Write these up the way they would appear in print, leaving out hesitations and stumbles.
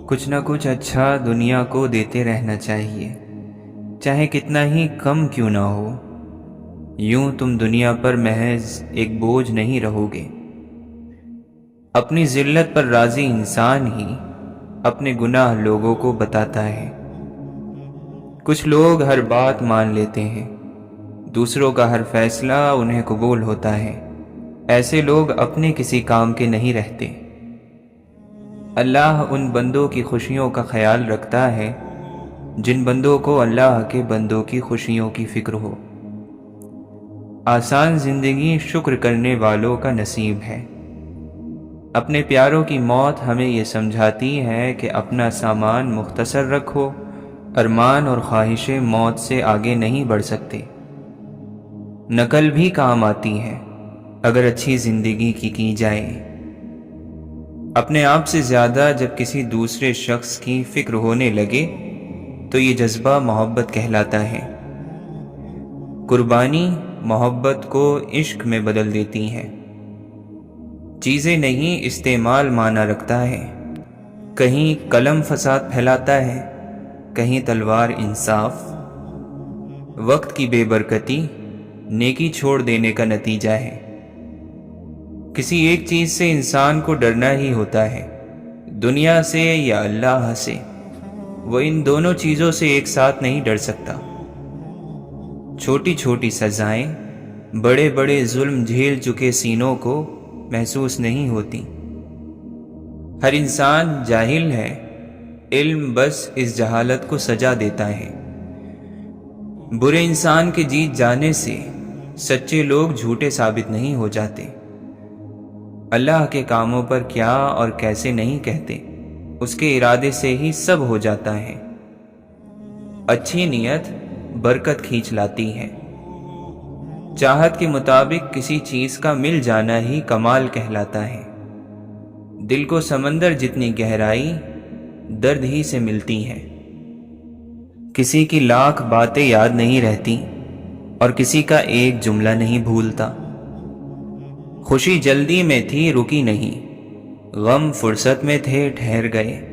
کچھ نہ کچھ اچھا دنیا کو دیتے رہنا چاہیے، چاہے کتنا ہی کم کیوں نہ ہو۔ یوں تم دنیا پر محض ایک بوجھ نہیں رہو گے۔ اپنی ذلت پر راضی انسان ہی اپنے گناہ لوگوں کو بتاتا ہے۔ کچھ لوگ ہر بات مان لیتے ہیں، دوسروں کا ہر فیصلہ انہیں قبول ہوتا ہے۔ ایسے لوگ اپنے کسی کام کے نہیں رہتے۔ اللہ ان بندوں کی خوشیوں کا خیال رکھتا ہے جن بندوں کو اللہ کے بندوں کی خوشیوں کی فکر ہو۔ آسان زندگی شکر کرنے والوں کا نصیب ہے۔ اپنے پیاروں کی موت ہمیں یہ سمجھاتی ہے کہ اپنا سامان مختصر رکھو، ارمان اور خواہشیں موت سے آگے نہیں بڑھ سکتے۔ نقل بھی کام آتی ہے اگر اچھی زندگی کی جائے۔ اپنے آپ سے زیادہ جب کسی دوسرے شخص کی فکر ہونے لگے تو یہ جذبہ محبت کہلاتا ہے۔ قربانی محبت کو عشق میں بدل دیتی ہے۔ چیزیں نہیں، استعمال معنی رکھتا ہے۔ کہیں قلم فساد پھیلاتا ہے، کہیں تلوار انصاف۔ وقت کی بے برکتی نیکی چھوڑ دینے کا نتیجہ ہے۔ کسی ایک چیز سے انسان کو ڈرنا ہی ہوتا ہے، دنیا سے یا اللہ سے۔ وہ ان دونوں چیزوں سے ایک ساتھ نہیں ڈر سکتا۔ چھوٹی چھوٹی سزائیں بڑے بڑے ظلم جھیل چکے سینوں کو محسوس نہیں ہوتی۔ ہر انسان جاہل ہے، علم بس اس جہالت کو سجا دیتا ہے۔ برے انسان کے جیت جانے سے سچے لوگ جھوٹے ثابت نہیں ہو جاتے۔ اللہ کے کاموں پر کیا اور کیسے نہیں کہتے، اس کے ارادے سے ہی سب ہو جاتا ہے۔ اچھی نیت برکت کھینچ لاتی ہے۔ چاہت کے مطابق کسی چیز کا مل جانا ہی کمال کہلاتا ہے۔ دل کو سمندر جتنی گہرائی درد ہی سے ملتی ہے۔ کسی کی لاکھ باتیں یاد نہیں رہتی اور کسی کا ایک جملہ نہیں بھولتا۔ خوشی جلدی میں تھی رکی نہیں، غم فرصت میں تھے ٹھہر گئے۔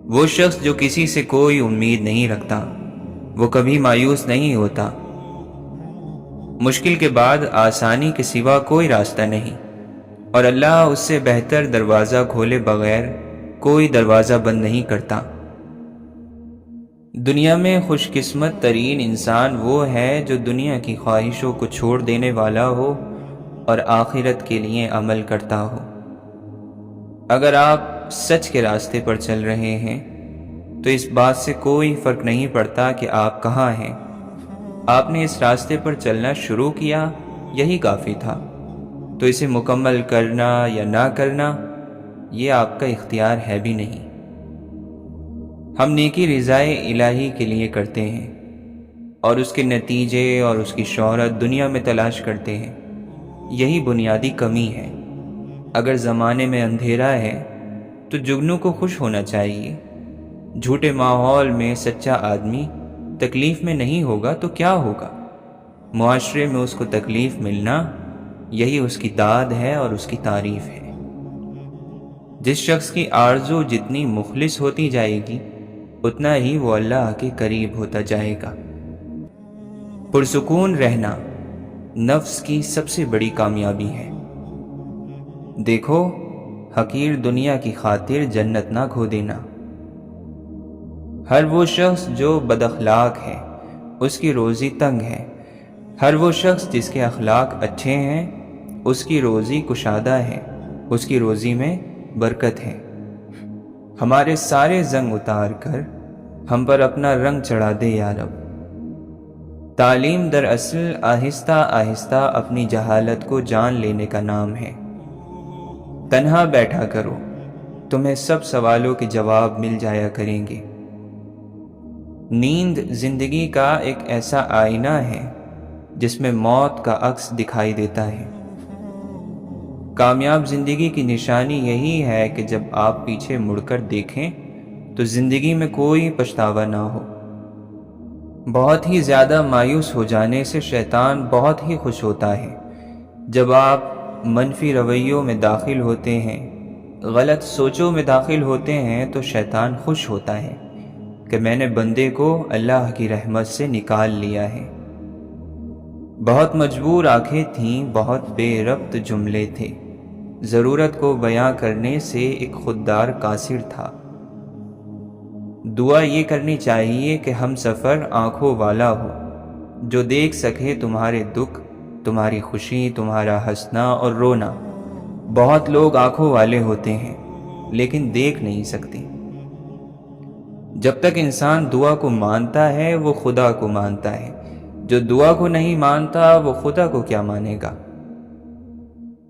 وہ شخص جو کسی سے کوئی امید نہیں رکھتا وہ کبھی مایوس نہیں ہوتا۔ مشکل کے بعد آسانی کے سوا کوئی راستہ نہیں، اور اللہ اس سے بہتر دروازہ کھولے بغیر کوئی دروازہ بند نہیں کرتا۔ دنیا میں خوش قسمت ترین انسان وہ ہے جو دنیا کی خواہشوں کو چھوڑ دینے والا ہو اور آخرت کے لیے عمل کرتا ہو۔ اگر آپ سچ کے راستے پر چل رہے ہیں تو اس بات سے کوئی فرق نہیں پڑتا کہ آپ کہاں ہیں۔ آپ نے اس راستے پر چلنا شروع کیا، یہی کافی تھا۔ تو اسے مکمل کرنا یا نہ کرنا یہ آپ کا اختیار ہے بھی نہیں۔ ہم نیکی رضائے الہی کے لیے کرتے ہیں اور اس کے نتیجے اور اس کی شہرت دنیا میں تلاش کرتے ہیں۔ یہی بنیادی کمی ہے۔ اگر زمانے میں اندھیرا ہے تو جگنو کو خوش ہونا چاہیے۔ جھوٹے ماحول میں سچا آدمی تکلیف میں نہیں ہوگا تو کیا ہوگا؟ معاشرے میں اس کو تکلیف ملنا یہی اس کی داد ہے اور اس کی تعریف ہے۔ جس شخص کی آرزو جتنی مخلص ہوتی جائے گی اتنا ہی وہ اللہ کے قریب ہوتا جائے گا۔ پرسکون رہنا نفس کی سب سے بڑی کامیابی ہے۔ دیکھو، حقیر دنیا کی خاطر جنت نہ کھو دینا۔ ہر وہ شخص جو بد اخلاق ہے اس کی روزی تنگ ہے۔ ہر وہ شخص جس کے اخلاق اچھے ہیں اس کی روزی کشادہ ہے، اس کی روزی میں برکت ہے۔ ہمارے سارے زنگ اتار کر ہم پر اپنا رنگ چڑھا دے یا رب۔ تعلیم دراصل آہستہ آہستہ اپنی جہالت کو جان لینے کا نام ہے۔ تنہا بیٹھا کرو، تمہیں سب سوالوں کے جواب مل جایا کریں گے۔ نیند زندگی کا ایک ایسا آئینہ ہے جس میں موت کا عکس دکھائی دیتا ہے۔ کامیاب زندگی کی نشانی یہی ہے کہ جب آپ پیچھے مڑ کر دیکھیں تو زندگی میں کوئی پچھتاوا نہ ہو۔ بہت ہی زیادہ مایوس ہو جانے سے شیطان بہت ہی خوش ہوتا ہے۔ جب آپ منفی رویوں میں داخل ہوتے ہیں غلط سوچوں میں داخل ہوتے ہیں تو شیطان خوش ہوتا ہے کہ میں نے بندے کو اللہ کی رحمت سے نکال لیا ہے۔ بہت مجبور آنکھیں تھیں، بہت بے ربط جملے تھے، ضرورت کو بیاں کرنے سے ایک خوددار قاصر تھا۔ دعا یہ کرنی چاہیے کہ ہم سفر آنکھوں والا ہو، جو دیکھ سکے تمہارے دکھ، تمہاری خوشی، تمہارا ہنسنا اور رونا۔ بہت لوگ آنکھوں والے ہوتے ہیں لیکن دیکھ نہیں سکتے۔ جب تک انسان دعا کو مانتا ہے وہ خدا کو مانتا ہے، جو دعا کو نہیں مانتا وہ خدا کو کیا مانے گا؟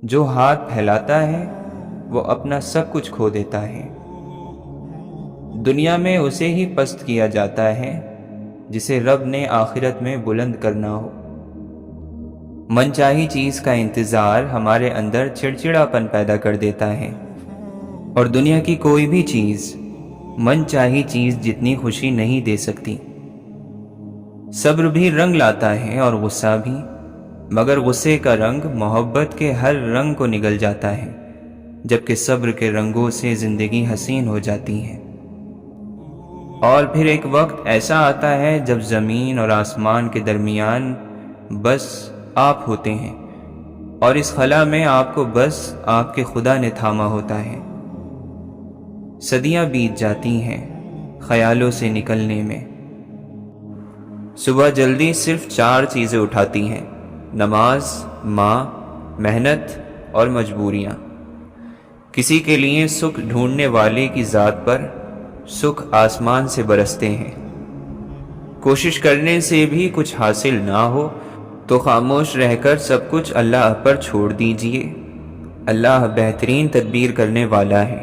جو ہاتھ پھیلاتا ہے وہ اپنا سب کچھ کھو دیتا ہے۔ دنیا میں اسے ہی پست کیا جاتا ہے جسے رب نے آخرت میں بلند کرنا ہو۔ من چاہی چیز کا انتظار ہمارے اندر چڑچڑاپن پیدا کر دیتا ہے، اور دنیا کی کوئی بھی چیز من چاہی چیز جتنی خوشی نہیں دے سکتی۔ صبر بھی رنگ لاتا ہے اور غصہ بھی، مگر غصے کا رنگ محبت کے ہر رنگ کو نگل جاتا ہے، جبکہ صبر کے رنگوں سے زندگی حسین ہو جاتی ہے۔ اور پھر ایک وقت ایسا آتا ہے جب زمین اور آسمان کے درمیان بس آپ ہوتے ہیں، اور اس خلا میں آپ کو بس آپ کے خدا نے تھاما ہوتا ہے۔ صدیاں بیت جاتی ہیں خیالوں سے نکلنے میں۔ صبح جلدی صرف 4 چیزیں اٹھاتی ہیں: نماز، ماں، محنت اور مجبوریاں۔ کسی کے لیے سکھ ڈھونڈنے والے کی ذات پر سکھ آسمان سے برستے ہیں۔ کوشش کرنے سے بھی کچھ حاصل نہ ہو تو خاموش رہ کر سب کچھ اللہ پر چھوڑ دیجئے۔ اللہ بہترین تدبیر کرنے والا ہے۔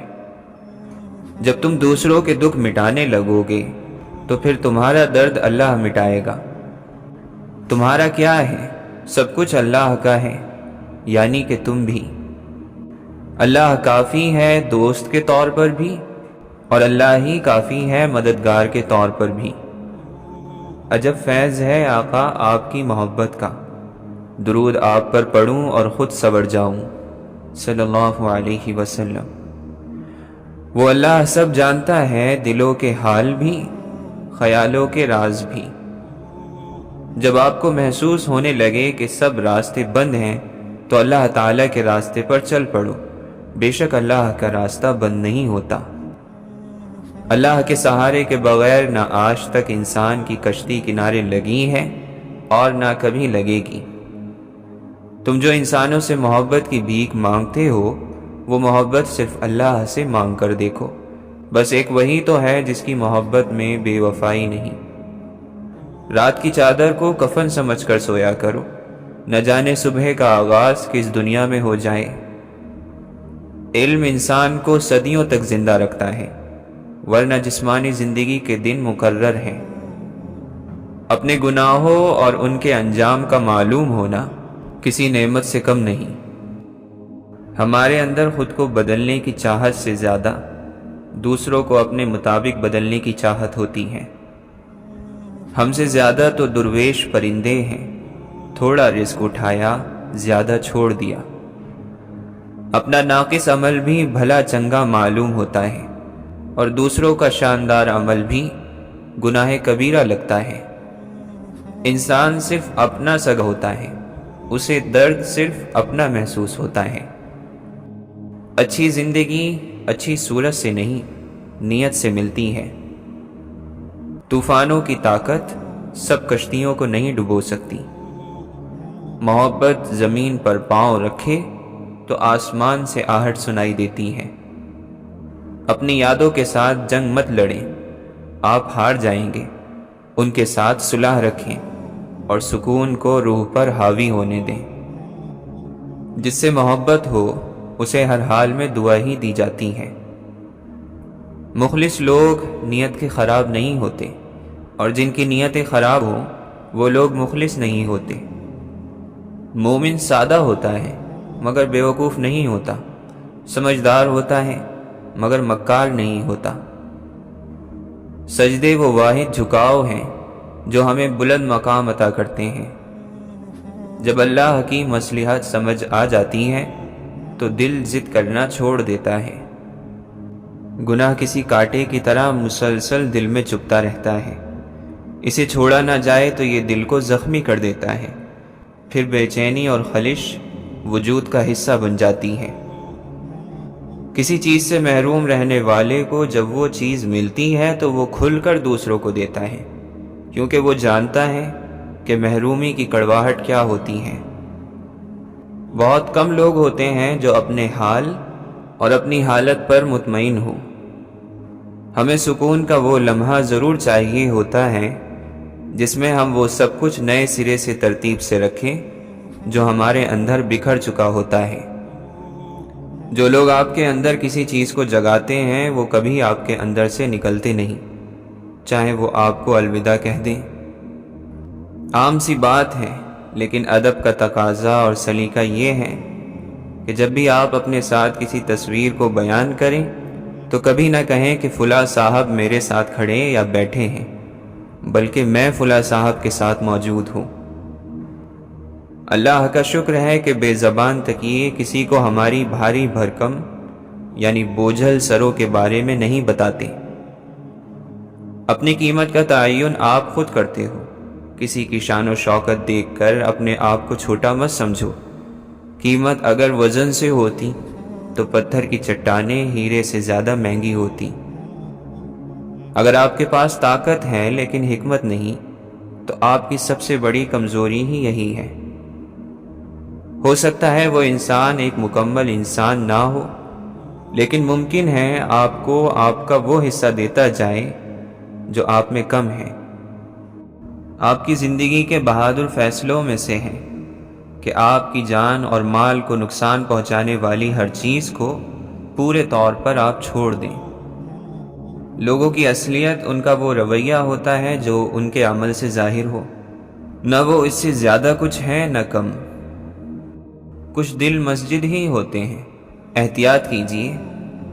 جب تم دوسروں کے دکھ مٹانے لگو گے تو پھر تمہارا درد اللہ مٹائے گا۔ تمہارا کیا ہے؟ سب کچھ اللہ کا ہے، یعنی کہ تم بھی۔ اللہ کافی ہے دوست کے طور پر بھی، اور اللہ ہی کافی ہے مددگار کے طور پر بھی۔ عجب فیض ہے آقا آپ کی محبت کا، درود آپ پر پڑھوں اور خود سنور جاؤں صلی اللہ علیہ وسلم۔ وہ اللہ سب جانتا ہے، دلوں کے حال بھی، خیالوں کے راز بھی۔ جب آپ کو محسوس ہونے لگے کہ سب راستے بند ہیں تو اللہ تعالیٰ کے راستے پر چل پڑو، بے شک اللہ کا راستہ بند نہیں ہوتا۔ اللہ کے سہارے کے بغیر نہ آج تک انسان کی کشتی کنارے لگی ہے اور نہ کبھی لگے گی۔ تم جو انسانوں سے محبت کی بھیک مانگتے ہو، وہ محبت صرف اللہ سے مانگ کر دیکھو، بس ایک وہی تو ہے جس کی محبت میں بے وفائی نہیں۔ رات کی چادر کو کفن سمجھ کر سویا کرو، نہ جانے صبح کا آغاز کس دنیا میں ہو جائے۔ علم انسان کو صدیوں تک زندہ رکھتا ہے، ورنہ جسمانی زندگی کے دن مقرر ہیں۔ اپنے گناہوں اور ان کے انجام کا معلوم ہونا کسی نعمت سے کم نہیں۔ ہمارے اندر خود کو بدلنے کی چاہت سے زیادہ دوسروں کو اپنے مطابق بدلنے کی چاہت ہوتی ہے۔ ہم سے زیادہ تو درویش پرندے ہیں، تھوڑا رزق اٹھایا، زیادہ چھوڑ دیا۔ اپنا ناقص عمل بھی بھلا چنگا معلوم ہوتا ہے، اور دوسروں کا شاندار عمل بھی گناہ کبیرہ لگتا ہے۔ انسان صرف اپنا سگ ہوتا ہے، اسے درد صرف اپنا محسوس ہوتا ہے۔ اچھی زندگی اچھی صورت سے نہیں، نیت سے ملتی ہے۔ طوفانوں کی طاقت سب کشتیوں کو نہیں ڈبو سکتی۔ محبت زمین پر پاؤں رکھے تو آسمان سے آہٹ سنائی دیتی ہے۔ اپنی یادوں کے ساتھ جنگ مت لڑیں، آپ ہار جائیں گے۔ ان کے ساتھ صلح رکھیں اور سکون کو روح پر حاوی ہونے دیں۔ جس سے محبت ہو اسے ہر حال میں دعا ہی دی جاتی ہے۔ مخلص لوگ نیت کے خراب نہیں ہوتے، اور جن کی نیتیں خراب ہوں وہ لوگ مخلص نہیں ہوتے۔ مومن سادہ ہوتا ہے مگر بیوقوف نہیں ہوتا، سمجھدار ہوتا ہے مگر مکار نہیں ہوتا۔ سجدے وہ واحد جھکاؤ ہیں جو ہمیں بلند مقام عطا کرتے ہیں۔ جب اللہ کی مصلحت سمجھ آ جاتی ہے تو دل ضد کرنا چھوڑ دیتا ہے۔ گناہ کسی کانٹے کی طرح مسلسل دل میں چبھتا رہتا ہے، اسے چھوڑا نہ جائے تو یہ دل کو زخمی کر دیتا ہے، پھر بے چینی اور خلش وجود کا حصہ بن جاتی ہے۔ کسی چیز سے محروم رہنے والے کو جب وہ چیز ملتی ہے تو وہ کھل کر دوسروں کو دیتا ہے، کیونکہ وہ جانتا ہے کہ محرومی کی کڑواہٹ کیا ہوتی ہے۔ بہت کم لوگ ہوتے ہیں جو اپنے حال اور اپنی حالت پر مطمئن ہو۔ ہمیں سکون کا وہ لمحہ ضرور چاہیے ہوتا ہے جس میں ہم وہ سب کچھ نئے سرے سے ترتیب سے رکھیں جو ہمارے اندر بکھر چکا ہوتا ہے۔ جو لوگ آپ کے اندر کسی چیز کو جگاتے ہیں وہ کبھی آپ کے اندر سے نکلتے نہیں، چاہے وہ آپ کو الوداع کہہ دیں۔ عام سی بات ہے، لیکن ادب کا تقاضا اور سلیقہ یہ ہے کہ جب بھی آپ اپنے ساتھ کسی تصویر کو بیان کریں تو کبھی نہ کہیں کہ فلاں صاحب میرے ساتھ کھڑے یا بیٹھے ہیں، بلکہ میں فلاں صاحب کے ساتھ موجود ہوں۔ اللہ کا شکر ہے کہ بے زبان تکیے کسی کو ہماری بھاری بھرکم یعنی بوجھل سروں کے بارے میں نہیں بتاتے۔ اپنی قیمت کا تعین آپ خود کرتے ہو، کسی کی شان و شوکت دیکھ کر اپنے آپ کو چھوٹا مت سمجھو۔ قیمت اگر وزن سے ہوتی تو پتھر کی چٹانیں ہیرے سے زیادہ مہنگی ہوتی۔ اگر آپ کے پاس طاقت ہے لیکن حکمت نہیں تو آپ کی سب سے بڑی کمزوری ہی یہی ہے۔ ہو سکتا ہے وہ انسان ایک مکمل انسان نہ ہو، لیکن ممکن ہے آپ کو آپ کا وہ حصہ دیتا جائے جو آپ میں کم ہے۔ آپ کی زندگی کے بہادر فیصلوں میں سے ہے کہ آپ کی جان اور مال کو نقصان پہنچانے والی ہر چیز کو پورے طور پر آپ چھوڑ دیں۔ لوگوں کی اصلیت ان کا وہ رویہ ہوتا ہے جو ان کے عمل سے ظاہر ہو، نہ وہ اس سے زیادہ کچھ ہے نہ کم۔ کچھ دل مسجد ہی ہوتے ہیں، احتیاط کیجیے،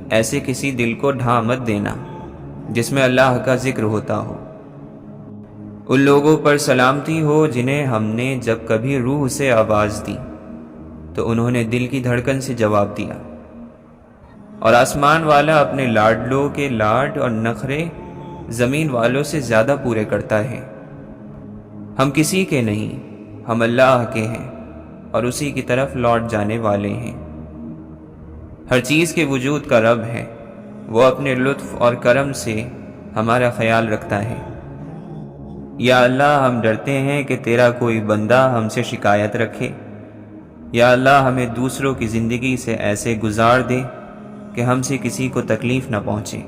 ایسے کسی دل کو ڈھا مت دینا جس میں اللہ کا ذکر ہوتا ہو۔ ان لوگوں پر سلامتی ہو جنہیں ہم نے جب کبھی روح سے آواز دی تو انہوں نے دل کی دھڑکن سے جواب دیا، اور آسمان والا اپنے لاڈلوں کے لاڈ اور نخرے زمین والوں سے زیادہ پورے کرتا ہے۔ ہم کسی کے نہیں، ہم اللہ کے ہیں اور اسی کی طرف لوٹ جانے والے ہیں۔ ہر چیز کے وجود کا رب ہے، وہ اپنے لطف اور کرم سے ہمارا خیال رکھتا ہے۔ یا اللہ، ہم ڈرتے ہیں کہ تیرا کوئی بندہ ہم سے شکایت رکھے۔ یا اللہ، ہمیں دوسروں کی زندگی سے ایسے گزار دے کہ ہم سے کسی کو تکلیف نہ پہنچے۔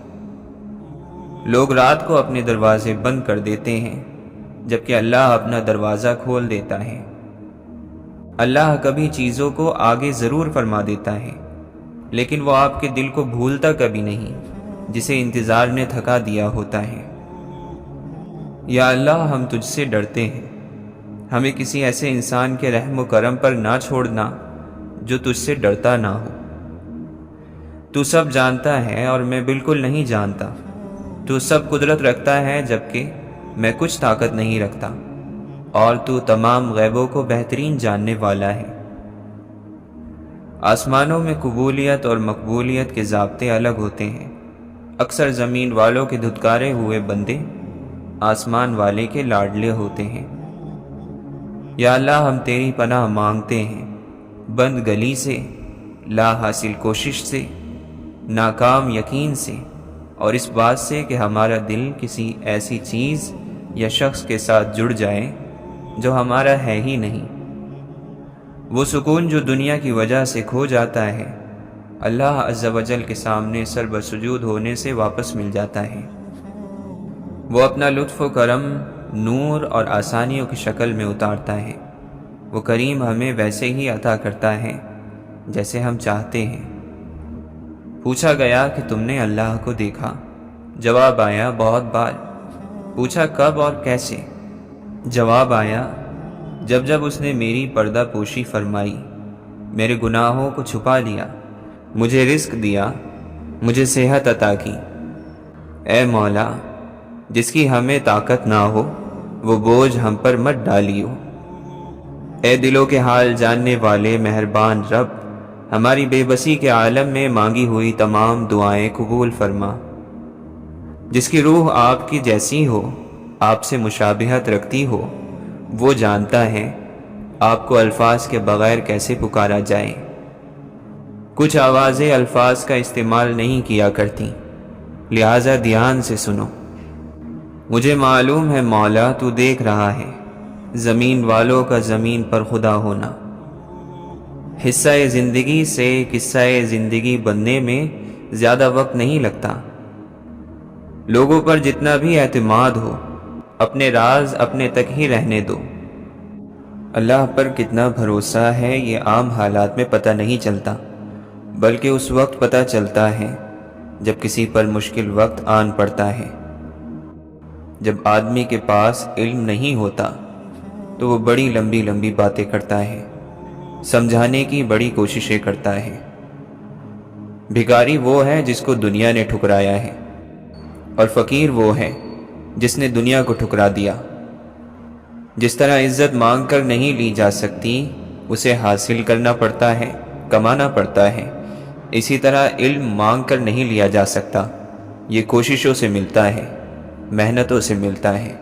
لوگ رات کو اپنے دروازے بند کر دیتے ہیں جبکہ اللہ اپنا دروازہ کھول دیتا ہے۔ اللہ کبھی چیزوں کو آگے ضرور فرما دیتا ہے، لیکن وہ آپ کے دل کو بھولتا کبھی نہیں جسے انتظار نے تھکا دیا ہوتا ہے۔ یا اللہ، ہم تجھ سے ڈرتے ہیں، ہمیں کسی ایسے انسان کے رحم و کرم پر نہ چھوڑنا جو تجھ سے ڈرتا نہ ہو۔ تو سب جانتا ہے اور میں بالکل نہیں جانتا، تو سب قدرت رکھتا ہے جبکہ میں کچھ طاقت نہیں رکھتا، اور تو تمام غیبوں کو بہترین جاننے والا ہے۔ آسمانوں میں قبولیت اور مقبولیت کے ضابطے الگ ہوتے ہیں۔ اکثر زمین والوں کے دھتکارے ہوئے بندے آسمان والے کے لاڈلے ہوتے ہیں۔ یا اللہ، ہم تیری پناہ مانگتے ہیں بند گلی سے، لا حاصل کوشش سے، ناکام یقین سے، اور اس بات سے کہ ہمارا دل کسی ایسی چیز یا شخص کے ساتھ جڑ جائے جو ہمارا ہے ہی نہیں۔ وہ سکون جو دنیا کی وجہ سے کھو جاتا ہے، اللہ عز و جل کے سامنے سر بسجود ہونے سے واپس مل جاتا ہے۔ وہ اپنا لطف و کرم نور اور آسانیوں کی شکل میں اتارتا ہے۔ وہ کریم ہمیں ویسے ہی عطا کرتا ہے جیسے ہم چاہتے ہیں۔ پوچھا گیا کہ تم نے اللہ کو دیکھا؟ جواب آیا بہت بار۔ پوچھا کب اور کیسے؟ جواب آیا جب جب اس نے میری پردہ پوشی فرمائی، میرے گناہوں کو چھپا لیا، مجھے رزق دیا، مجھے صحت عطا کی۔ اے مولا، جس کی ہمیں طاقت نہ ہو وہ بوجھ ہم پر مت ڈالیو۔ اے دلوں کے حال جاننے والے مہربان رب، ہماری بے بسی کے عالم میں مانگی ہوئی تمام دعائیں قبول فرما۔ جس کی روح آپ کی جیسی ہو، آپ سے مشابہت رکھتی ہو، وہ جانتا ہے آپ کو الفاظ کے بغیر کیسے پکارا جائے۔ کچھ آوازیں الفاظ کا استعمال نہیں کیا کرتی، لہٰذا دھیان سے سنو۔ مجھے معلوم ہے مولا تو دیکھ رہا ہے زمین والوں کا زمین پر خدا ہونا۔ حصہ زندگی سے قصہ زندگی بننے میں زیادہ وقت نہیں لگتا۔ لوگوں پر جتنا بھی اعتماد ہو، اپنے راز اپنے تک ہی رہنے دو۔ اللہ پر کتنا بھروسہ ہے یہ عام حالات میں پتہ نہیں چلتا، بلکہ اس وقت پتہ چلتا ہے جب کسی پر مشکل وقت آن پڑتا ہے۔ جب آدمی کے پاس علم نہیں ہوتا تو وہ بڑی لمبی لمبی باتیں کرتا ہے، سمجھانے کی بڑی کوششیں کرتا ہے۔ بھکاری وہ ہے جس کو دنیا نے ٹھکرایا ہے، اور فقیر وہ ہے جس نے دنیا کو ٹھکرا دیا۔ جس طرح عزت مانگ کر نہیں لی جا سکتی، اسے حاصل کرنا پڑتا ہے، کمانا پڑتا ہے، اسی طرح علم مانگ کر نہیں لیا جا سکتا، یہ کوششوں سے ملتا ہے، محنتوں سے ملتا ہے۔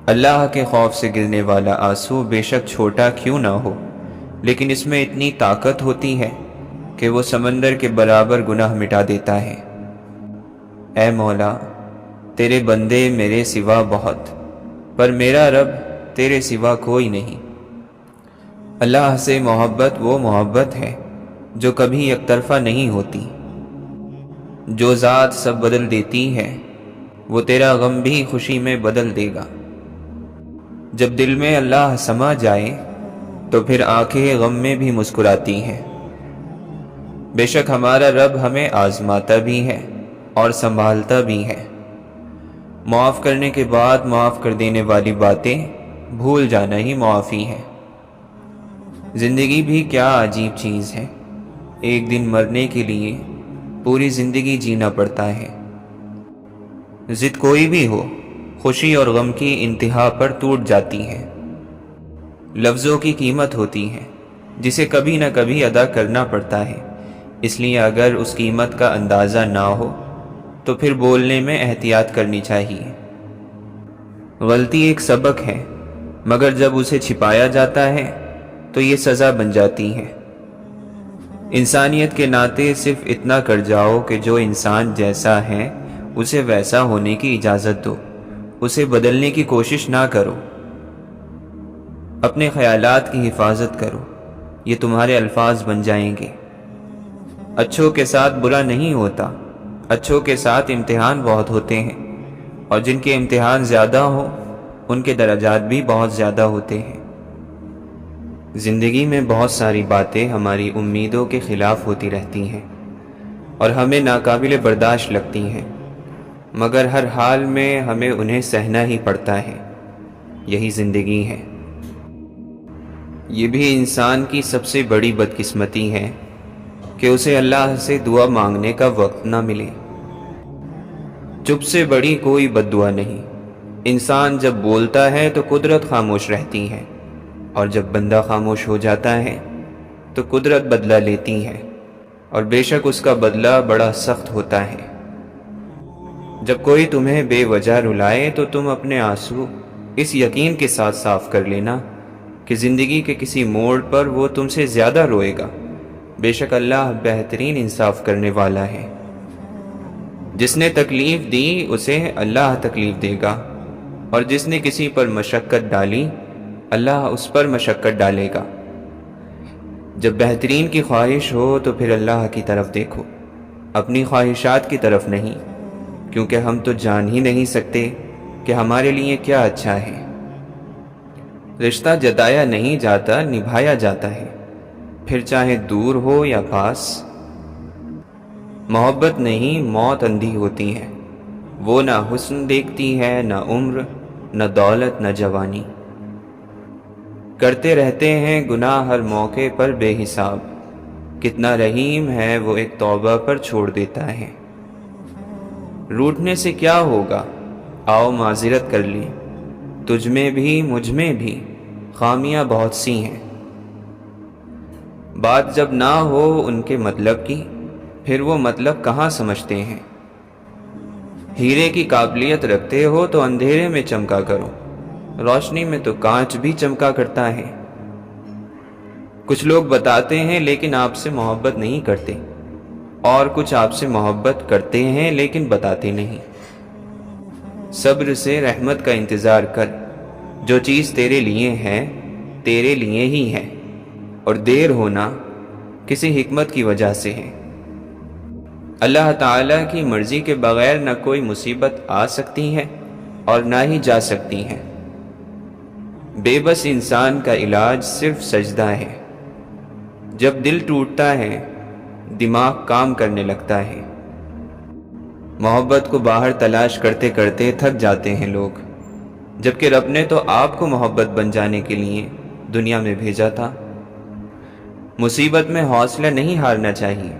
اللہ کے خوف سے گرنے والا آنسو بے شک چھوٹا کیوں نہ ہو، لیکن اس میں اتنی طاقت ہوتی ہے کہ وہ سمندر کے برابر گناہ مٹا دیتا ہے۔ اے مولا، تیرے بندے میرے سوا بہت، پر میرا رب تیرے سوا کوئی نہیں۔ اللہ سے محبت وہ محبت ہے جو کبھی یک طرفہ نہیں ہوتی۔ جو ذات سب بدل دیتی ہے وہ تیرا غم بھی خوشی میں بدل دے گا۔ جب دل میں اللہ سما جائے تو پھر آنکھیں غم میں بھی مسکراتی ہیں۔ بے شک ہمارا رب ہمیں آزماتا بھی ہے اور سنبھالتا بھی ہے۔ معاف کرنے کے بعد معاف کر دینے والی باتیں بھول جانا ہی معافی ہے۔ زندگی بھی کیا عجیب چیز ہے، ایک دن مرنے کے لیے پوری زندگی جینا پڑتا ہے۔ ضد کوئی بھی ہو، خوشی اور غم کی انتہا پر ٹوٹ جاتی ہے۔ لفظوں کی قیمت ہوتی ہے جسے کبھی نہ کبھی ادا کرنا پڑتا ہے، اس لیے اگر اس قیمت کا اندازہ نہ ہو تو پھر بولنے میں احتیاط کرنی چاہیے۔ غلطی ایک سبق ہے، مگر جب اسے چھپایا جاتا ہے تو یہ سزا بن جاتی ہے۔ انسانیت کے ناطے صرف اتنا کر جاؤ کہ جو انسان جیسا ہے اسے ویسا ہونے کی اجازت دو، اسے بدلنے کی کوشش نہ کرو۔ اپنے خیالات کی حفاظت کرو، یہ تمہارے الفاظ بن جائیں گے۔ اچھوں کے ساتھ برا نہیں ہوتا، اچھوں کے ساتھ امتحان بہت ہوتے ہیں، اور جن کے امتحان زیادہ ہوں ان کے درجات بھی بہت زیادہ ہوتے ہیں۔ زندگی میں بہت ساری باتیں ہماری امیدوں کے خلاف ہوتی رہتی ہیں اور ہمیں ناقابل برداشت لگتی ہیں، مگر ہر حال میں ہمیں انہیں سہنا ہی پڑتا ہے، یہی زندگی ہے۔ یہ بھی انسان کی سب سے بڑی بدقسمتی ہے کہ اسے اللہ سے دعا مانگنے کا وقت نہ ملے۔ چپ سے بڑی کوئی بد دعا نہیں۔ انسان جب بولتا ہے تو قدرت خاموش رہتی ہے، اور جب بندہ خاموش ہو جاتا ہے تو قدرت بدلہ لیتی ہے، اور بے شک اس کا بدلہ بڑا سخت ہوتا ہے۔ جب کوئی تمہیں بے وجہ رلائے تو تم اپنے آنسو اس یقین کے ساتھ صاف کر لینا کہ زندگی کے کسی موڑ پر وہ تم سے زیادہ روئے گا۔ بے شک اللہ بہترین انصاف کرنے والا ہے۔ جس نے تکلیف دی اسے اللہ تکلیف دے گا، اور جس نے کسی پر مشقت ڈالی اللہ اس پر مشقت ڈالے گا۔ جب بہترین کی خواہش ہو تو پھر اللہ کی طرف دیکھو، اپنی خواہشات کی طرف نہیں، کیونکہ ہم تو جان ہی نہیں سکتے کہ ہمارے لیے کیا اچھا ہے۔ رشتہ جتایا نہیں جاتا، نبھایا جاتا ہے، پھر چاہے دور ہو یا پاس۔ محبت نہیں، موت اندھی ہوتی ہے، وہ نہ حسن دیکھتی ہے، نہ عمر، نہ دولت، نہ جوانی۔ کرتے رہتے ہیں گناہ ہر موقع پر بے حساب، کتنا رحیم ہے وہ ایک توبہ پر چھوڑ دیتا ہے۔ روٹھنے سے کیا ہوگا، آؤ معذرت کر لیں، تجھ میں بھی مجھ میں بھی خامیاں بہت سی ہیں۔ بات جب نہ ہو ان کے مطلب کی، پھر وہ مطلب کہاں سمجھتے ہیں۔ ہیرے کی قابلیت رکھتے ہو تو اندھیرے میں چمکا کرو، روشنی میں تو کانچ بھی چمکا کرتا ہے۔ کچھ لوگ بتاتے ہیں لیکن آپ سے محبت نہیں کرتے، اور کچھ آپ سے محبت کرتے ہیں لیکن بتاتے نہیں۔ صبر سے رحمت کا انتظار کر، جو چیز تیرے لیے ہے تیرے لیے ہی ہے، اور دیر ہونا کسی حکمت کی وجہ سے ہے۔ اللہ تعالیٰ کی مرضی کے بغیر نہ کوئی مصیبت آ سکتی ہے اور نہ ہی جا سکتی ہے۔ بے بس انسان کا علاج صرف سجدہ ہے۔ جب دل ٹوٹتا ہے، دماغ کام کرنے لگتا ہے۔ محبت کو باہر تلاش کرتے کرتے تھک جاتے ہیں لوگ، جبکہ رب نے تو آپ کو محبت بن جانے کے لیے دنیا میں بھیجا تھا۔ مصیبت میں حوصلہ نہیں ہارنا چاہیے،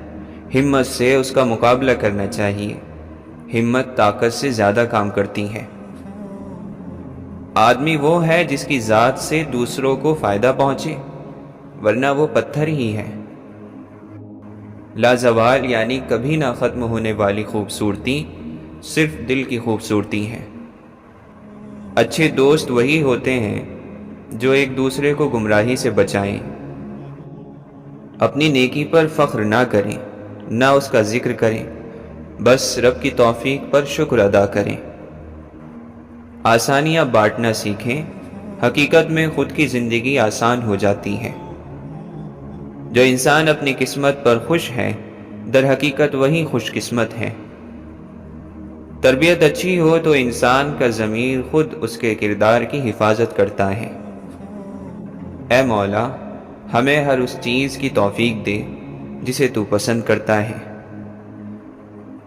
ہمت سے اس کا مقابلہ کرنا چاہیے۔ ہمت طاقت سے زیادہ کام کرتی ہے۔ آدمی وہ ہے جس کی ذات سے دوسروں کو فائدہ پہنچے، ورنہ وہ پتھر ہی ہے۔ لازوال یعنی کبھی نہ ختم ہونے والی خوبصورتی صرف دل کی خوبصورتی ہے۔ اچھے دوست وہی ہوتے ہیں جو ایک دوسرے کو گمراہی سے بچائیں، اپنی نیکی پر فخر نہ کریں، نہ اس کا ذکر کریں، بس رب کی توفیق پر شکر ادا کریں۔ آسانیاں بانٹنا سیکھیں، حقیقت میں خود کی زندگی آسان ہو جاتی ہے۔ جو انسان اپنی قسمت پر خوش ہے، در حقیقت وہی خوش قسمت ہے۔ تربیت اچھی ہو تو انسان کا ضمیر خود اس کے کردار کی حفاظت کرتا ہے۔ اے مولا، ہمیں ہر اس چیز کی توفیق دے جسے تو پسند کرتا ہے۔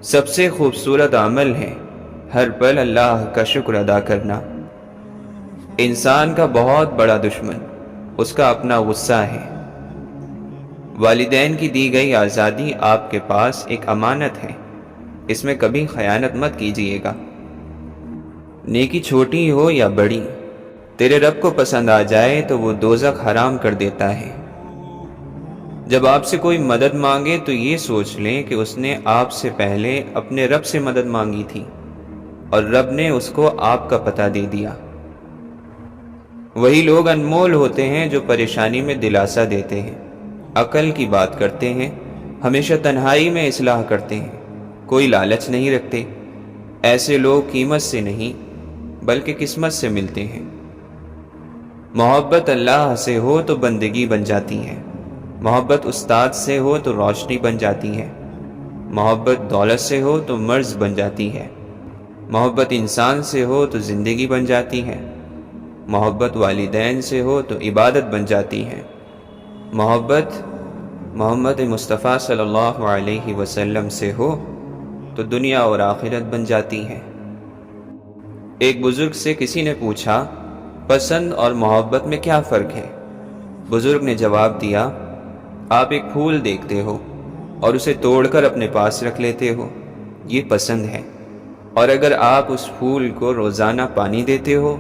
سب سے خوبصورت عمل ہے ہر پل اللہ کا شکر ادا کرنا۔ انسان کا بہت بڑا دشمن اس کا اپنا غصہ ہے۔ والدین کی دی گئی آزادی آپ کے پاس ایک امانت ہے، اس میں کبھی خیانت مت کیجیے گا۔ نیکی چھوٹی ہو یا بڑی، تیرے رب کو پسند آ جائے تو وہ دوزخ حرام کر دیتا ہے۔ جب آپ سے کوئی مدد مانگے تو یہ سوچ لیں کہ اس نے آپ سے پہلے اپنے رب سے مدد مانگی تھی، اور رب نے اس کو آپ کا پتہ دے دیا۔ وہی لوگ انمول ہوتے ہیں جو پریشانی میں دلاسا دیتے ہیں، عقل کی بات کرتے ہیں، ہمیشہ تنہائی میں اصلاح کرتے ہیں، کوئی لالچ نہیں رکھتے۔ ایسے لوگ قیمت سے نہیں بلکہ قسمت سے ملتے ہیں۔ محبت اللہ سے ہو تو بندگی بن جاتی ہے، محبت استاد سے ہو تو روشنی بن جاتی ہے، محبت دولت سے ہو تو مرض بن جاتی ہے، محبت انسان سے ہو تو زندگی بن جاتی ہے، محبت والدین سے ہو تو عبادت بن جاتی ہے، محبت محمد مصطفیٰ صلی اللہ علیہ وسلم سے ہو تو دنیا اور آخرت بن جاتی ہے۔ ایک بزرگ سے کسی نے پوچھا، پسند اور محبت میں کیا فرق ہے؟ بزرگ نے جواب دیا، آپ ایک پھول دیکھتے ہو اور اسے توڑ کر اپنے پاس رکھ لیتے ہو، یہ پسند ہے، اور اگر آپ اس پھول کو روزانہ پانی دیتے ہو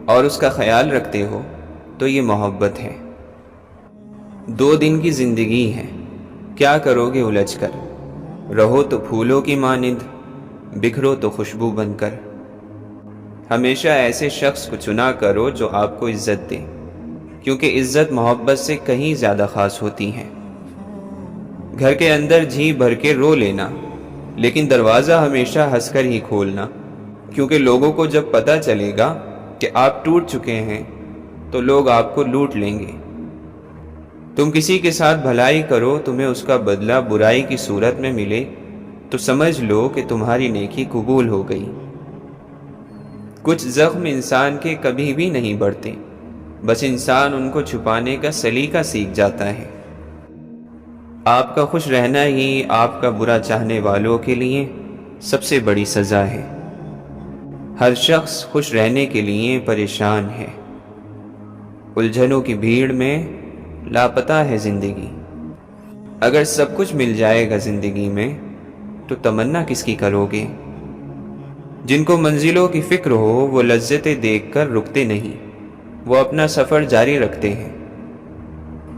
اور اس کا خیال رکھتے ہو تو یہ محبت ہے۔ 2 دن کی زندگی ہے، کیا کرو گے الجھ کر؟ رہو تو پھولوں کی مانند، بکھرو تو خوشبو بن کر۔ ہمیشہ ایسے شخص کو چنا کرو جو آپ کو عزت دے، کیونکہ عزت محبت سے کہیں زیادہ خاص ہوتی ہے۔ گھر کے اندر جھی بھر کے رو لینا، لیکن دروازہ ہمیشہ ہنس کر ہی کھولنا، کیونکہ لوگوں کو جب پتہ چلے گا کہ آپ ٹوٹ چکے ہیں تو لوگ آپ کو لوٹ لیں گے۔ تم کسی کے ساتھ بھلائی کرو، تمہیں اس کا بدلہ برائی کی صورت میں ملے تو سمجھ لو کہ تمہاری نیکی قبول ہو گئی۔ کچھ زخم انسان کے کبھی بھی نہیں بڑھتے، بس انسان ان کو چھپانے کا سلیقہ سیکھ جاتا ہے۔ آپ کا خوش رہنا ہی آپ کا برا چاہنے والوں کے لیے سب سے بڑی سزا ہے۔ ہر شخص خوش رہنے کے لیے پریشان ہے۔ الجھنوں کی بھیڑ میں لاپتہ ہے زندگی۔ اگر سب کچھ مل جائے گا زندگی میں تو تمنا کس کی کرو گے؟ جن کو منزلوں کی فکر ہو وہ لذتیں دیکھ کر رکتے نہیں، وہ اپنا سفر جاری رکھتے ہیں۔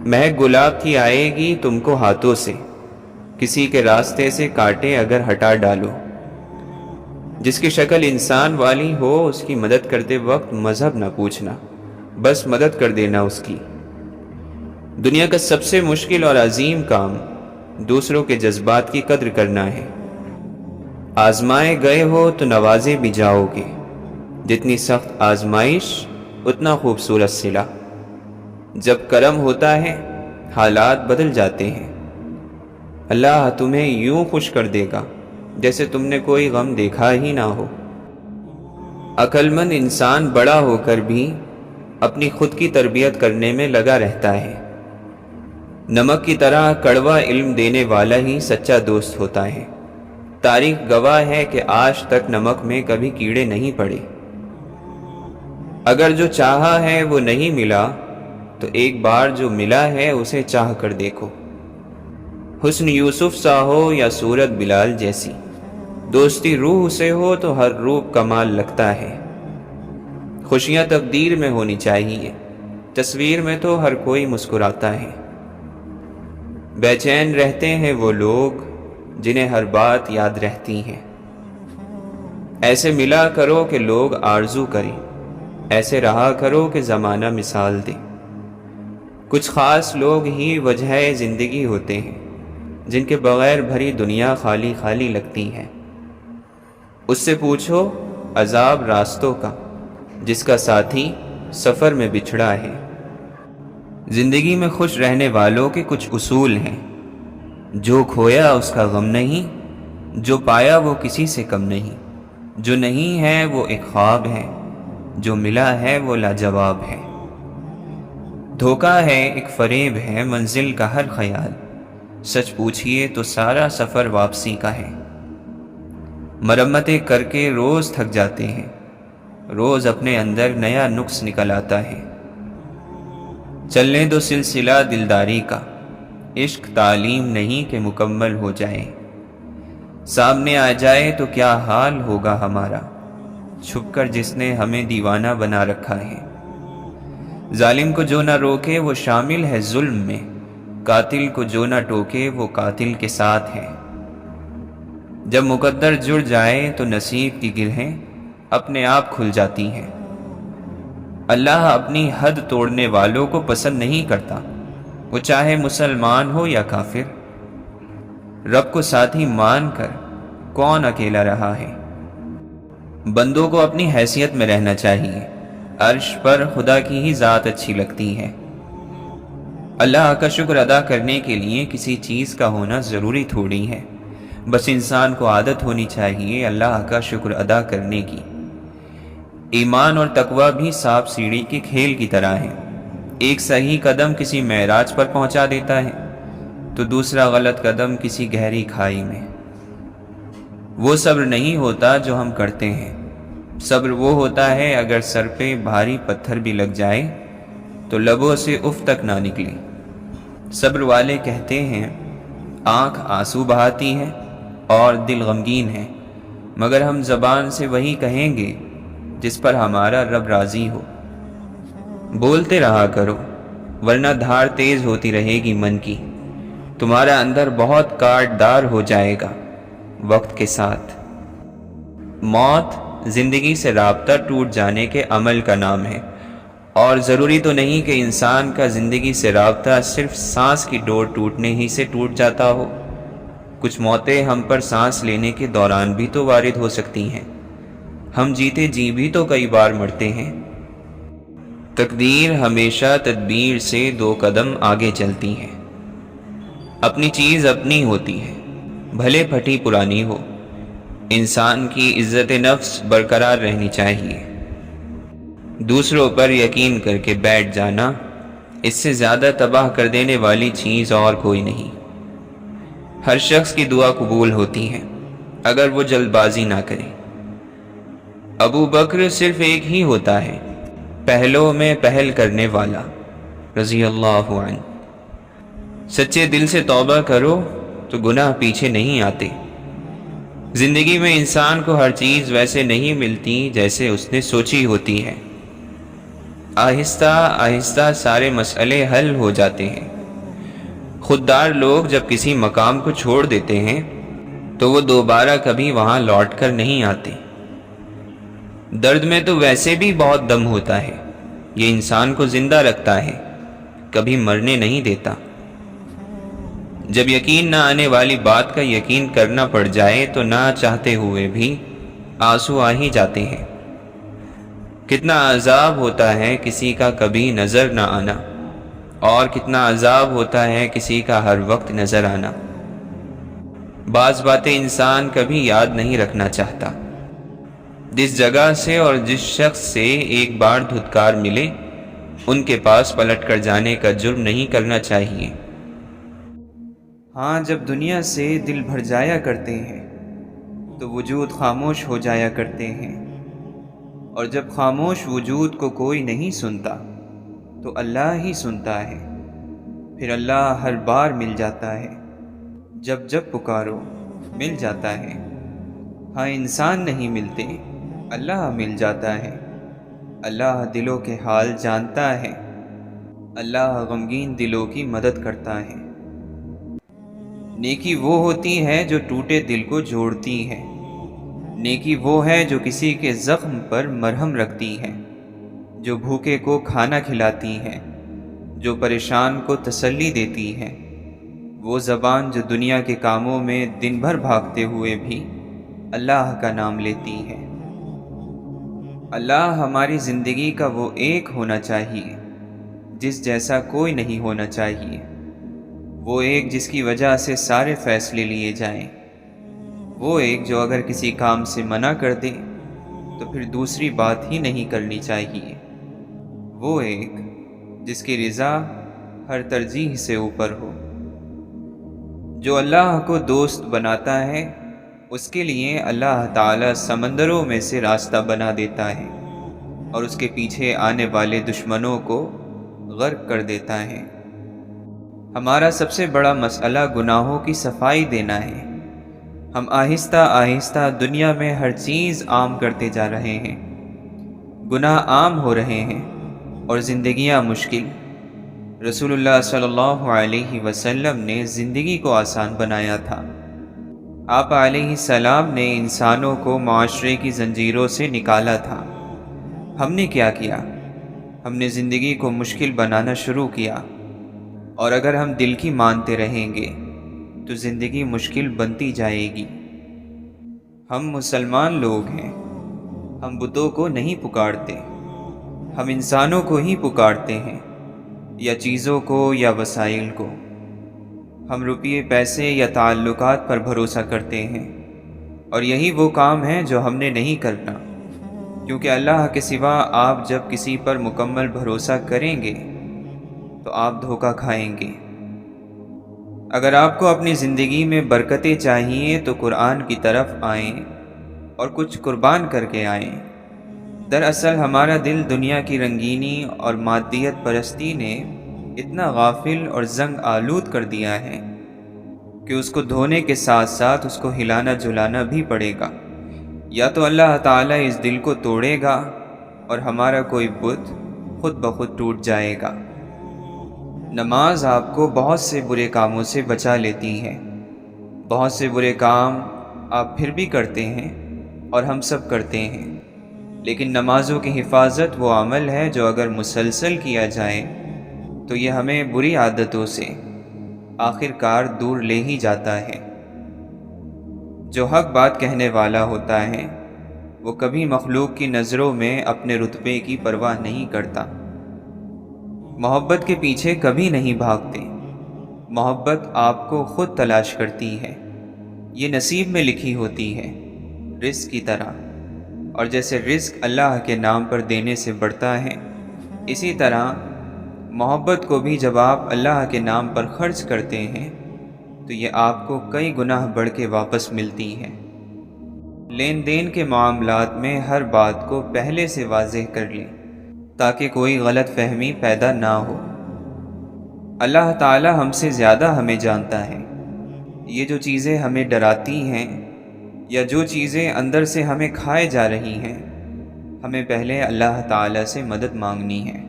مہک گلاب کی آئے گی تم کو ہاتھوں سے، کسی کے راستے سے کانٹے اگر ہٹا ڈالو۔ جس کی شکل انسان والی ہو اس کی مدد کرتے وقت مذہب نہ پوچھنا، بس مدد کر دینا اس کی۔ دنیا کا سب سے مشکل اور عظیم کام دوسروں کے جذبات کی قدر کرنا ہے۔ آزمائے گئے ہو تو نوازے بھی جاؤ گے، جتنی سخت آزمائش اتنا خوبصورت صلہ۔ جب کرم ہوتا ہے حالات بدل جاتے ہیں، اللہ تمہیں یوں خوش کر دے گا جیسے تم نے کوئی غم دیکھا ہی نہ ہو۔ عقل مند انسان بڑا ہو کر بھی اپنی خود کی تربیت کرنے میں لگا رہتا ہے۔ نمک کی طرح کڑوا علم دینے والا ہی سچا دوست ہوتا ہے۔ تاریخ گواہ ہے کہ آج تک نمک میں کبھی کیڑے نہیں پڑے۔ اگر جو چاہا ہے وہ نہیں ملا تو ایک بار جو ملا ہے اسے چاہ کر دیکھو۔ حسن یوسف سا ہو یا صورت بلال جیسی، دوستی روح سے ہو تو ہر روپ کمال لگتا ہے۔ خوشیاں تقدیر میں ہونی چاہیے، تصویر میں تو ہر کوئی مسکراتا ہے۔ بے چین رہتے ہیں وہ لوگ جنہیں ہر بات یاد رہتی ہے۔ ایسے ملا کرو کہ لوگ آرزو کریں، ایسے رہا کرو کہ زمانہ مثال دے۔ کچھ خاص لوگ ہی وجہ زندگی ہوتے ہیں جن کے بغیر بھری دنیا خالی خالی لگتی ہے۔ اس سے پوچھو عذاب راستوں کا جس کا ساتھی سفر میں بچھڑا ہے۔ زندگی میں خوش رہنے والوں کے کچھ اصول ہیں۔ جو کھویا اس کا غم نہیں، جو پایا وہ کسی سے کم نہیں، جو نہیں ہے وہ ایک خواب ہے، جو ملا ہے وہ لاجواب ہے۔ دھوکہ ہے ایک فریب ہے منزل کا ہر خیال، سچ پوچھئے تو سارا سفر واپسی کا ہے۔ مرمتیں کر کے روز تھک جاتے ہیں، روز اپنے اندر نیا نقص نکل آتا ہے۔ چلنے دو سلسلہ دلداری کا، عشق تعلیم نہیں کہ مکمل ہو جائے۔ سامنے آ جائے تو کیا حال ہوگا ہمارا، چھپ کر جس نے ہمیں دیوانہ بنا رکھا ہے۔ ظالم کو جو نہ روکے وہ شامل ہے ظلم میں، قاتل کو جو نہ ٹوکے وہ قاتل کے ساتھ ہے۔ جب مقدر جڑ جائے تو نصیب کی گرہیں اپنے آپ کھل جاتی ہیں۔ اللہ اپنی حد توڑنے والوں کو پسند نہیں کرتا، وہ چاہے مسلمان ہو یا کافر۔ رب کو ساتھی مان کر کون اکیلا رہا ہے۔ بندوں کو اپنی حیثیت میں رہنا چاہیے، عرش پر خدا کی ہی ذات اچھی لگتی ہے۔ اللہ کا شکر ادا کرنے کے لیے کسی چیز کا ہونا ضروری تھوڑی ہے، بس انسان کو عادت ہونی چاہیے اللہ کا شکر ادا کرنے کی۔ ایمان اور تقوی بھی سانپ سیڑھی کے کھیل کی طرح ہے۔ ایک صحیح قدم کسی معراج پر پہنچا دیتا ہے تو دوسرا غلط قدم کسی گہری کھائی میں۔ وہ صبر نہیں ہوتا جو ہم کرتے ہیں، صبر وہ ہوتا ہے اگر سر پہ بھاری پتھر بھی لگ جائے تو لبوں سے اف تک نہ نکلے۔ صبر والے کہتے ہیں آنکھ آنسو بہاتی ہے اور دل غمگین ہے، مگر ہم زبان سے وہی کہیں گے جس پر ہمارا رب راضی ہو۔ بولتے رہا کرو ورنہ دھار تیز ہوتی رہے گی من کی، تمہارا اندر بہت کاٹ دار ہو جائے گا وقت کے ساتھ۔ موت زندگی سے رابطہ ٹوٹ جانے کے عمل کا نام ہے، اور ضروری تو نہیں کہ انسان کا زندگی سے رابطہ صرف سانس کی ڈور ٹوٹنے ہی سے ٹوٹ جاتا ہو۔ کچھ موتیں ہم پر سانس لینے کے دوران بھی تو وارد ہو سکتی ہیں۔ ہم جیتے جی بھی تو کئی بار مرتے ہیں۔ تقدیر ہمیشہ تدبیر سے 2 قدم آگے چلتی ہے۔ اپنی چیز اپنی ہوتی ہے، بھلے پھٹی پرانی ہو۔ انسان کی عزت نفس برقرار رہنی چاہیے۔ دوسروں پر یقین کر کے بیٹھ جانا اس سے زیادہ تباہ کر دینے والی چیز اور کوئی نہیں۔ ہر شخص کی دعا قبول ہوتی ہے اگر وہ جلد بازی نہ کرے۔ ابو بکر صرف ایک ہی ہوتا ہے، پہلوں میں پہل کرنے والا، رضی اللہ عنہ۔ سچے دل سے توبہ کرو تو گناہ پیچھے نہیں آتے۔ زندگی میں انسان کو ہر چیز ویسے نہیں ملتی جیسے اس نے سوچی ہوتی ہے۔ آہستہ آہستہ سارے مسئلے حل ہو جاتے ہیں۔ خوددار لوگ جب کسی مقام کو چھوڑ دیتے ہیں تو وہ دوبارہ کبھی وہاں لوٹ کر نہیں آتے۔ درد میں تو ویسے بھی بہت دم ہوتا ہے، یہ انسان کو زندہ رکھتا ہے، کبھی مرنے نہیں دیتا۔ جب یقین نہ آنے والی بات کا یقین کرنا پڑ جائے تو نہ چاہتے ہوئے بھی آنسو آ ہی جاتے ہیں۔ کتنا عذاب ہوتا ہے کسی کا کبھی نظر نہ آنا، اور کتنا عذاب ہوتا ہے کسی کا ہر وقت نظر آنا۔ بعض باتیں انسان کبھی یاد نہیں رکھنا چاہتا۔ جس جگہ سے اور جس شخص سے ایک بار دھتکار ملے، ان کے پاس پلٹ کر جانے کا جرم نہیں کرنا چاہیے۔ ہاں، جب دنیا سے دل بھر جایا کرتے ہیں تو وجود خاموش ہو جایا کرتے ہیں، اور جب خاموش وجود کو کوئی نہیں سنتا تو اللہ ہی سنتا ہے، پھر اللہ ہر بار مل جاتا ہے، جب جب پکارو مل جاتا ہے۔ ہاں، انسان نہیں ملتے، اللہ مل جاتا ہے۔ اللہ دلوں کے حال جانتا ہے، اللہ غمگین دلوں کی مدد کرتا ہے۔ نیکی وہ ہوتی ہے جو ٹوٹے دل کو جوڑتی ہے، نیکی وہ ہے جو کسی کے زخم پر مرہم رکھتی ہے، جو بھوکے کو کھانا کھلاتی ہے، جو پریشان کو تسلی دیتی ہے، وہ زبان جو دنیا کے کاموں میں دن بھر بھاگتے ہوئے بھی اللہ کا نام لیتی ہے۔ اللہ ہماری زندگی کا وہ ایک ہونا چاہیے جس جیسا کوئی نہیں ہونا چاہیے، وہ ایک جس کی وجہ سے سارے فیصلے لیے جائیں، وہ ایک جو اگر کسی کام سے منع کر دے تو پھر دوسری بات ہی نہیں کرنی چاہیے، وہ ایک جس کی رضا ہر ترجیح سے اوپر ہو۔ جو اللہ کو دوست بناتا ہے اس کے لیے اللہ تعالی سمندروں میں سے راستہ بنا دیتا ہے اور اس کے پیچھے آنے والے دشمنوں کو غرق کر دیتا ہے۔ ہمارا سب سے بڑا مسئلہ گناہوں کی صفائی دینا ہے۔ ہم آہستہ آہستہ دنیا میں ہر چیز عام کرتے جا رہے ہیں، گناہ عام ہو رہے ہیں اور زندگیاں مشکل۔ رسول اللہ صلی اللہ علیہ وسلم نے زندگی کو آسان بنایا تھا۔ آپ علیہ السلام نے انسانوں کو معاشرے کی زنجیروں سے نکالا تھا۔ ہم نے کیا کیا؟ ہم نے زندگی کو مشکل بنانا شروع کیا، اور اگر ہم دل کی مانتے رہیں گے تو زندگی مشکل بنتی جائے گی۔ ہم مسلمان لوگ ہیں، ہم بتوں کو نہیں پکارتے، ہم انسانوں کو ہی پکارتے ہیں، یا چیزوں کو یا وسائل کو۔ ہم روپیے، پیسے یا تعلقات پر بھروسہ کرتے ہیں، اور یہی وہ کام ہے جو ہم نے نہیں کرنا، کیونکہ اللہ کے سوا آپ جب کسی پر مکمل بھروسہ کریں گے تو آپ دھوکہ کھائیں گے۔ اگر آپ کو اپنی زندگی میں برکتیں چاہیے تو قرآن کی طرف آئیں اور کچھ قربان کر کے آئیں۔ دراصل ہمارا دل دنیا کی رنگینی اور مادیت پرستی نے اتنا غافل اور زنگ آلود کر دیا ہے کہ اس کو دھونے کے ساتھ ساتھ اس کو ہلانا جلانا بھی پڑے گا، یا تو اللہ تعالیٰ اس دل کو توڑے گا اور ہمارا کوئی بت خود بخود ٹوٹ جائے گا۔ نماز آپ کو بہت سے برے کاموں سے بچا لیتی ہے۔ بہت سے برے کام آپ پھر بھی کرتے ہیں اور ہم سب کرتے ہیں، لیکن نمازوں کی حفاظت وہ عمل ہے جو اگر مسلسل کیا جائے تو یہ ہمیں بری عادتوں سے آخر کار دور لے ہی جاتا ہے۔ جو حق بات کہنے والا ہوتا ہے وہ کبھی مخلوق کی نظروں میں اپنے رتبے کی پرواہ نہیں کرتا۔ محبت کے پیچھے کبھی نہیں بھاگتے، محبت آپ کو خود تلاش کرتی ہے، یہ نصیب میں لکھی ہوتی ہے، رزق کی طرح۔ اور جیسے رزق اللہ کے نام پر دینے سے بڑھتا ہے، اسی طرح محبت کو بھی جب آپ اللہ کے نام پر خرچ کرتے ہیں تو یہ آپ کو کئی گناہ بڑھ کے واپس ملتی ہے۔ لین دین کے معاملات میں ہر بات کو پہلے سے واضح کر لیں تاکہ کوئی غلط فہمی پیدا نہ ہو۔ اللہ تعالی ہم سے زیادہ ہمیں جانتا ہے۔ یہ جو چیزیں ہمیں ڈراتی ہیں یا جو چیزیں اندر سے ہمیں کھائے جا رہی ہیں، ہمیں پہلے اللہ تعالی سے مدد مانگنی ہے۔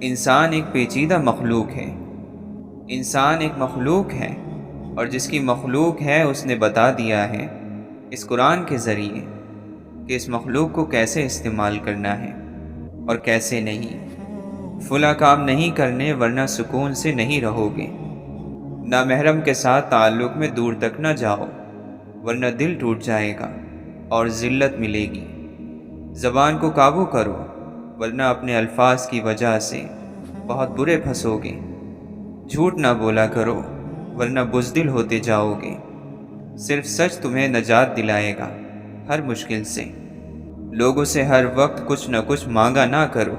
انسان ایک پیچیدہ مخلوق ہے، انسان ایک مخلوق ہے، اور جس کی مخلوق ہے اس نے بتا دیا ہے اس قرآن کے ذریعے کہ اس مخلوق کو کیسے استعمال کرنا ہے اور کیسے نہیں۔ فلاں کام نہیں کرنے ورنہ سکون سے نہیں رہو گے، نامحرم کے ساتھ تعلق میں دور تک نہ جاؤ ورنہ دل ٹوٹ جائے گا اور ذلت ملے گی۔ زبان کو قابو کرو ورنہ اپنے الفاظ کی وجہ سے بہت برے پھنسو گے۔ جھوٹ نہ بولا کرو ورنہ بزدل ہوتے جاؤ گے۔ صرف سچ تمہیں نجات دلائے گا ہر مشکل سے۔ لوگوں سے ہر وقت کچھ نہ کچھ مانگا نہ کرو،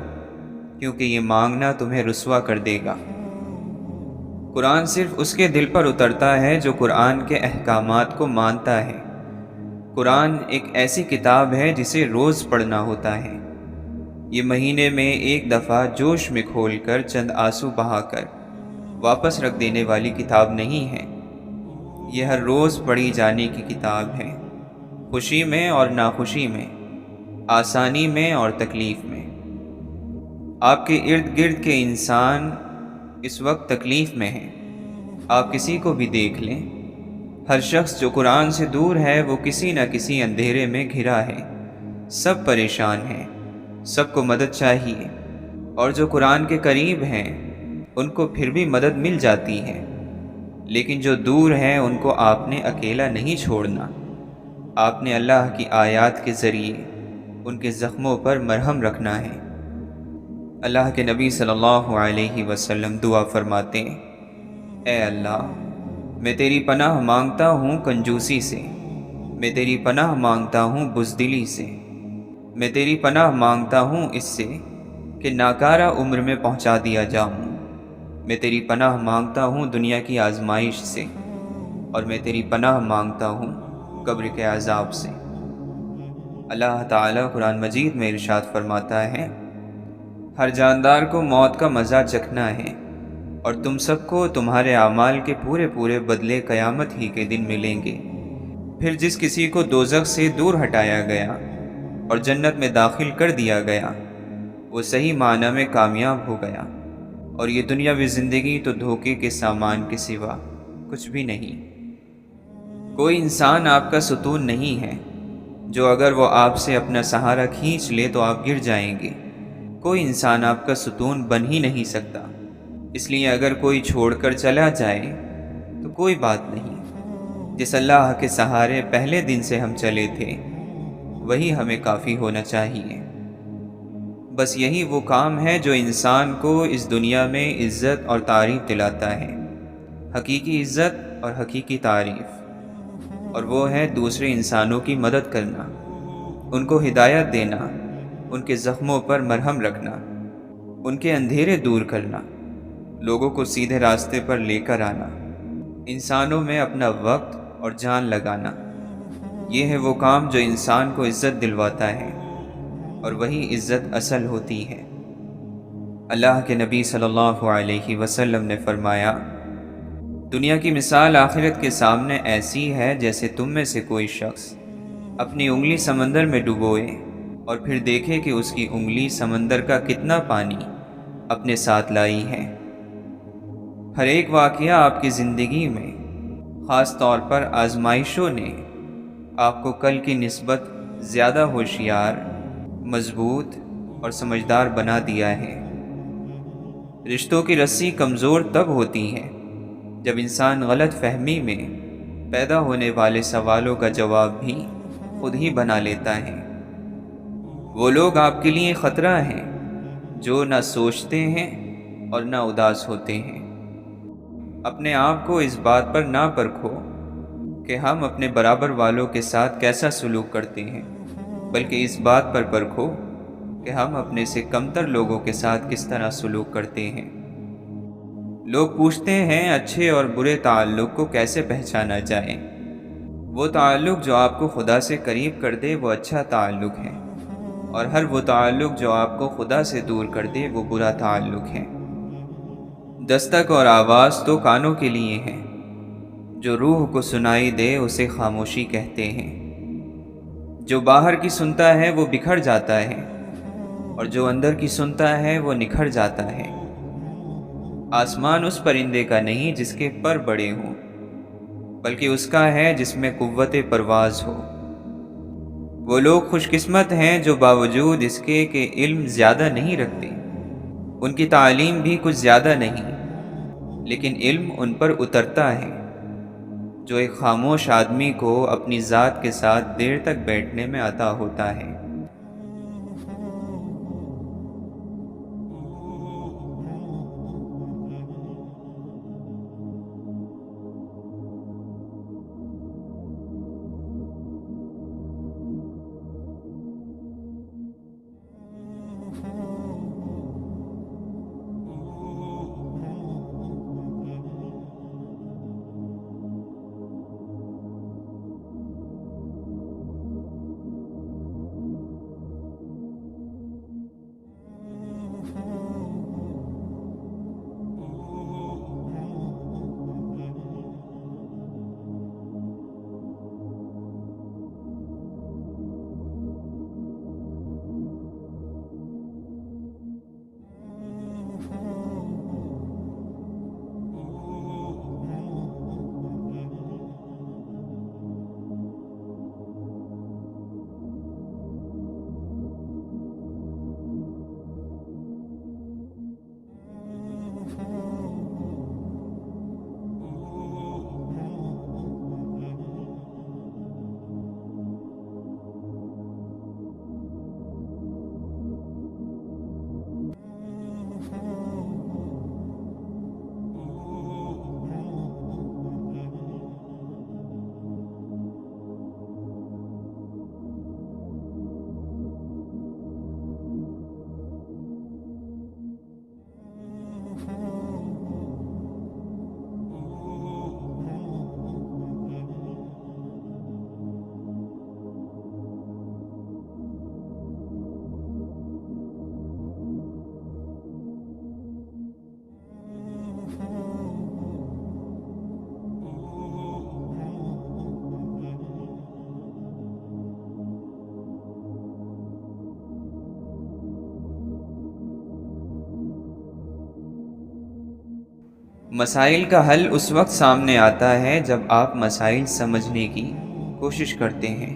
کیونکہ یہ مانگنا تمہیں رسوا کر دے گا۔ قرآن صرف اس کے دل پر اترتا ہے جو قرآن کے احکامات کو مانتا ہے۔ قرآن ایک ایسی کتاب ہے جسے روز پڑھنا ہوتا ہے۔ یہ مہینے میں ایک دفعہ جوش میں کھول کر چند آنسو بہا کر واپس رکھ دینے والی کتاب نہیں ہے۔ یہ ہر روز پڑھی جانے کی کتاب ہے، خوشی میں اور ناخوشی میں، آسانی میں اور تکلیف میں۔ آپ کے ارد گرد کے انسان اس وقت تکلیف میں ہیں، آپ کسی کو بھی دیکھ لیں، ہر شخص جو قرآن سے دور ہے وہ کسی نہ کسی اندھیرے میں گھرا ہے۔ سب پریشان ہیں، سب کو مدد چاہیے، اور جو قرآن کے قریب ہیں ان کو پھر بھی مدد مل جاتی ہے، لیکن جو دور ہیں ان کو آپ نے اکیلا نہیں چھوڑنا۔ آپ نے اللہ کی آیات کے ذریعے ان کے زخموں پر مرہم رکھنا ہے۔ اللہ کے نبی صلی اللہ علیہ وسلم دعا فرماتے ہیں، اے اللہ، میں تیری پناہ مانگتا ہوں کنجوسی سے، میں تیری پناہ مانگتا ہوں بزدلی سے، میں تیری پناہ مانگتا ہوں اس سے کہ ناکارہ عمر میں پہنچا دیا جاؤں، میں تیری پناہ مانگتا ہوں دنیا کی آزمائش سے، اور میں تیری پناہ مانگتا ہوں قبر کے عذاب سے۔ اللہ تعالیٰ قرآن مجید میں ارشاد فرماتا ہے، ہر جاندار کو موت کا مزہ چکھنا ہے، اور تم سب کو تمہارے اعمال کے پورے پورے بدلے قیامت ہی کے دن ملیں گے۔ پھر جس کسی کو دوزخ سے دور ہٹایا گیا اور جنت میں داخل کر دیا گیا، وہ صحیح معنی میں کامیاب ہو گیا، اور یہ دنیاوی زندگی تو دھوکے کے سامان کے سوا کچھ بھی نہیں۔ کوئی انسان آپ کا ستون نہیں ہے جو اگر وہ آپ سے اپنا سہارا کھینچ لے تو آپ گر جائیں گے۔ کوئی انسان آپ کا ستون بن ہی نہیں سکتا، اس لیے اگر کوئی چھوڑ کر چلا جائے تو کوئی بات نہیں۔ جس اللہ کے سہارے پہلے دن سے ہم چلے تھے وہی ہمیں کافی ہونا چاہیے۔ بس یہی وہ کام ہے جو انسان کو اس دنیا میں عزت اور تعریف دلاتا ہے، حقیقی عزت اور حقیقی تعریف، اور وہ ہے دوسرے انسانوں کی مدد کرنا، ان کو ہدایت دینا، ان کے زخموں پر مرہم رکھنا، ان کے اندھیرے دور کرنا، لوگوں کو سیدھے راستے پر لے کر آنا، انسانوں میں اپنا وقت اور جان لگانا۔ یہ ہے وہ کام جو انسان کو عزت دلواتا ہے، اور وہی عزت اصل ہوتی ہے۔ اللہ کے نبی صلی اللہ علیہ وسلم نے فرمایا، دنیا کی مثال آخرت کے سامنے ایسی ہے جیسے تم میں سے کوئی شخص اپنی انگلی سمندر میں ڈبوئے اور پھر دیکھے کہ اس کی انگلی سمندر کا کتنا پانی اپنے ساتھ لائی ہے۔ ہر ایک واقعہ آپ کی زندگی میں، خاص طور پر آزمائشوں نے آپ کو کل کی نسبت زیادہ ہوشیار، مضبوط اور سمجھدار بنا دیا ہے۔ رشتوں کی رسی کمزور تب ہوتی ہے جب انسان غلط فہمی میں پیدا ہونے والے سوالوں کا جواب بھی خود ہی بنا لیتا ہے۔ وہ لوگ آپ کے لیے خطرہ ہیں جو نہ سوچتے ہیں اور نہ اداس ہوتے ہیں۔ اپنے آپ کو اس بات پر نہ پرکھو کہ ہم اپنے برابر والوں کے ساتھ کیسا سلوک کرتے ہیں، بلکہ اس بات پر پرکھو کہ ہم اپنے سے کمتر لوگوں کے ساتھ کس طرح سلوک کرتے ہیں۔ لوگ پوچھتے ہیں اچھے اور برے تعلق کو کیسے پہچانا جائے۔ وہ تعلق جو آپ کو خدا سے قریب کر دے وہ اچھا تعلق ہے، اور ہر وہ تعلق جو آپ کو خدا سے دور کر دے وہ برا تعلق ہے۔ دستک اور آواز تو کانوں کے لیے ہیں، جو روح کو سنائی دے اسے خاموشی کہتے ہیں۔ جو باہر کی سنتا ہے وہ بکھر جاتا ہے، اور جو اندر کی سنتا ہے وہ نکھر جاتا ہے۔ آسمان اس پرندے کا نہیں جس کے پر بڑے ہوں، بلکہ اس کا ہے جس میں قوت پرواز ہو۔ وہ لوگ خوش قسمت ہیں جو باوجود اس کے کہ علم زیادہ نہیں رکھتے، ان کی تعلیم بھی کچھ زیادہ نہیں، لیکن علم ان پر اترتا ہے، جو ایک خاموش آدمی کو اپنی ذات کے ساتھ دیر تک بیٹھنے میں عطا ہوتا ہے۔ مسائل کا حل اس وقت سامنے آتا ہے جب آپ مسائل سمجھنے کی کوشش کرتے ہیں،